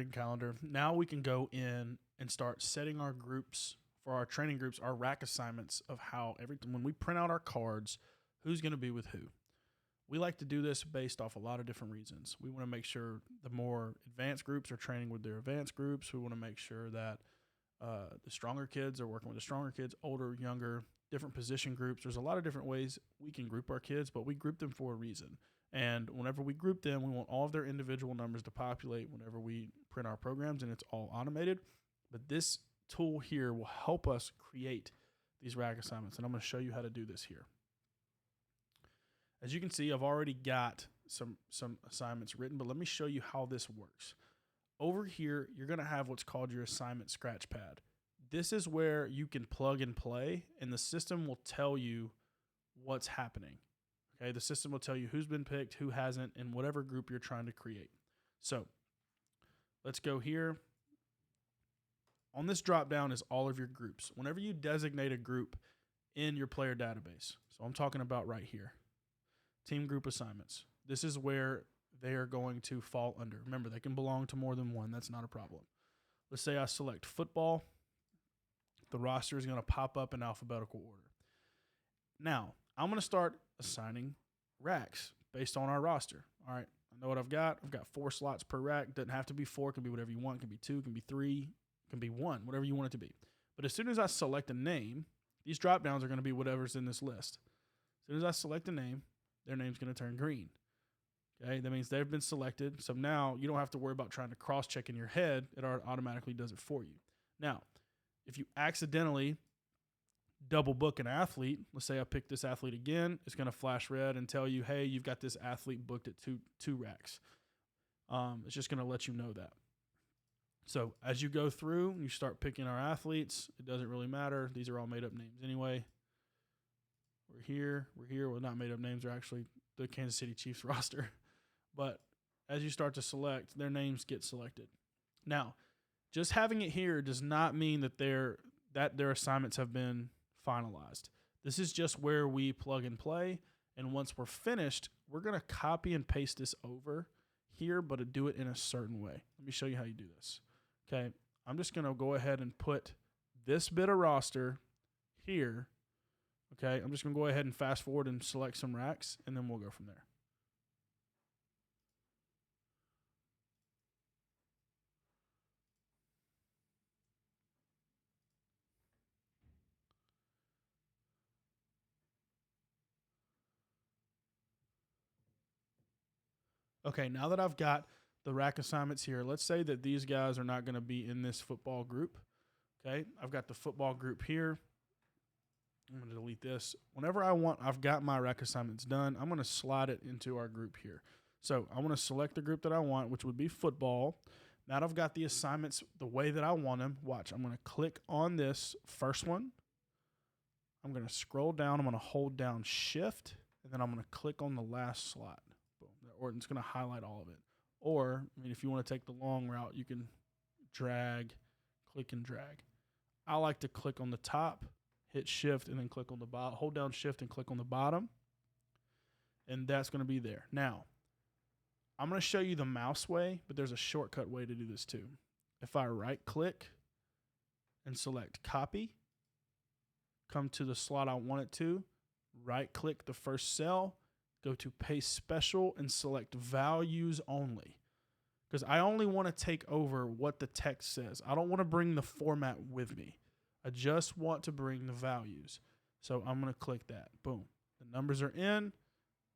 calendar. Now we can go in and start setting our groups for our training groups, our rack assignments of how when we print out our cards, who's going to be with who. We like to do this based off a lot of different reasons. We want to make sure the more advanced groups are training with their advanced groups. We want to make sure that the stronger kids are working with the stronger kids, older, younger, different position groups. There's a lot of different ways we can group our kids, but we group them for a reason. And whenever we group them, we want all of their individual numbers to populate whenever we print our programs, and it's all automated. But this tool here will help us create these rack assignments, and I'm going to show you how to do this here. As you can see, I've already got some assignments written, but let me show you how this works. Over here, you're going to have what's called your assignment scratchpad. This is where you can plug and play, and the system will tell you what's happening. Okay, the system will tell you who's been picked, who hasn't, in whatever group you're trying to create. So let's go here. On this drop down is all of your groups. Whenever you designate a group in your player database, so I'm talking about right here, team group assignments. This is where they are going to fall under. Remember, they can belong to more than one. That's not a problem. Let's say I select football. The roster is going to pop up in alphabetical order. Now, I'm going to start assigning racks based on our roster. All right, I know what I've got. I've got 4 slots per rack. Doesn't have to be 4. It can be whatever you want. It can be 2. It can be 3. It can be 1. Whatever you want it to be. But as soon as I select a name, these drop downs are going to be whatever's in this list. As soon as I select a name, their name's going to turn green. Okay, that means they've been selected. So now you don't have to worry about trying to cross-check in your head. It automatically does it for you. Now, if you accidentally double book an athlete, let's say I pick this athlete again, it's going to flash red and tell you, hey, you've got this athlete booked at two racks. It's just going to let you know that. So as you go through, you start picking our athletes. It doesn't really matter. These are all made-up names anyway. We're here. Well, not made-up names. They're actually the Kansas City Chiefs roster. But as you start to select, their names get selected. Now, just having it here does not mean that their assignments have been finalized. This is just where we plug and play, and once we're finished, we're going to copy and paste this over here, but to do it in a certain way. Let me show you how you do this. Okay, I'm just going to go ahead and put this bit of roster here. Okay, I'm just going to go ahead and fast forward and select some racks, and then we'll go from there. Okay, now that I've got the rack assignments here, let's say that these guys are not going to be in this football group. Okay, I've got the football group here. I'm going to delete this. Whenever I've got my rack assignments done, I'm going to slide it into our group here. So I want to select the group that I want, which would be football. Now that I've got the assignments the way that I want them, watch, I'm going to click on this first one. I'm going to scroll down. I'm going to hold down Shift, and then I'm going to click on the last slot. Boom. Or it's going to highlight all of it. Or, I mean, if you want to take the long route, you can drag, click and drag. I like to click on the top, hit Shift, and then click on the bottom. Hold down Shift and click on the bottom, and that's going to be there. Now, I'm going to show you the mouse way, but there's a shortcut way to do this too. If I right-click and select Copy, come to the slot I want it to, right-click the first cell, go to Paste Special, and select Values Only. Because I only want to take over what the text says. I don't want to bring the format with me. I just want to bring the values. So I'm going to click that. Boom. The numbers are in,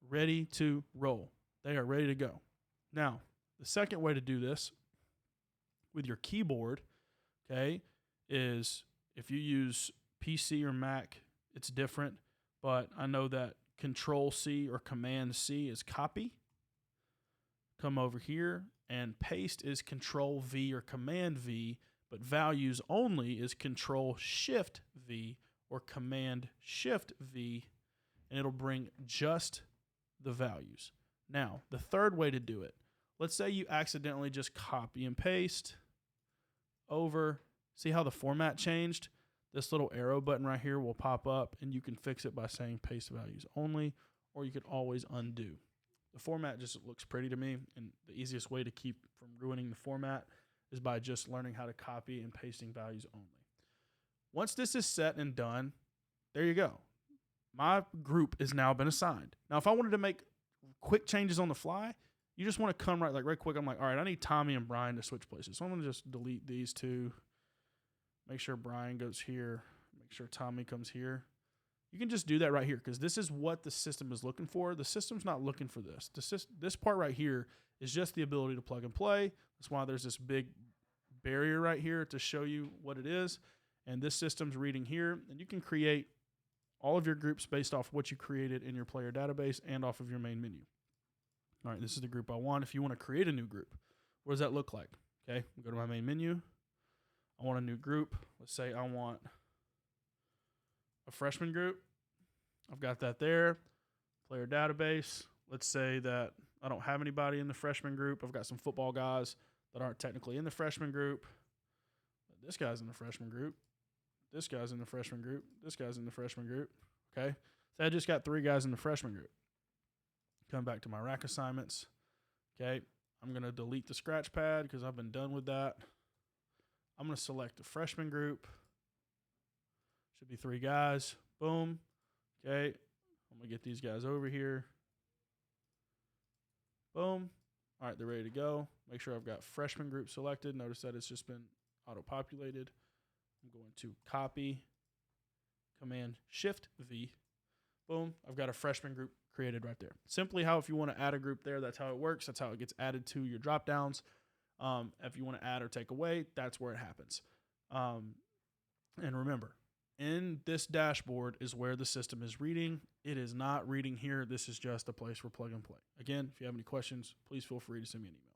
ready to roll. They are ready to go. Now, the second way to do this with your keyboard, okay, is if you use PC or Mac, it's different. But I know that Control-C or Command-C is copy. Come over here, and paste is Control-V or Command-V, but values only is Control-Shift-V or Command-Shift-V, and it'll bring just the values. Now, the third way to do it, let's say you accidentally just copy and paste over. See how the format changed? This little arrow button right here will pop up, and you can fix it by saying paste values only, or you could always undo. The format just looks pretty to me, and the easiest way to keep from ruining the format is by just learning how to copy and pasting values only. Once this is set and done, there you go. My group has now been assigned. Now, if I wanted to make quick changes on the fly, you just want to come right quick. I'm like, all right, I need Tommy and Brian to switch places. So I'm going to just delete these two. Make sure Brian goes here. Make sure Tommy comes here. You can just do that right here because this is what the system is looking for. The system's not looking for this. This part right here is just the ability to plug and play. That's why there's this big barrier right here to show you what it is. And this system's reading here. And you can create all of your groups based off what you created in your player database and off of your main menu. All right, this is the group I want. If you want to create a new group, what does that look like? Okay, go to my main menu. I want a new group. Let's say I want a freshman group. I've got that there. Player database. Let's say that I don't have anybody in the freshman group. I've got some football guys that aren't technically in the freshman group. This guy's in the freshman group. This guy's in the freshman group. This guy's in the freshman group. Okay, so I just got 3 guys in the freshman group. Come back to my rack assignments. Okay, I'm going to delete the scratchpad because I've been done with that. I'm going to select the freshman group. Should be 3 guys. Boom. Okay, I'm going to get these guys over here. Boom. All right, they're ready to go. Make sure I've got freshman group selected. Notice that it's just been auto-populated. I'm going to copy, Command Shift V. Boom. I've got a freshman group created right there. Simply how if you want to add a group there, that's how it works. That's how it gets added to your drop downs. If you want to add or take away, that's where it happens. And remember, in this dashboard is where the system is reading. It is not reading here. This is just a place for plug and play. Again, if you have any questions, please feel free to send me an email.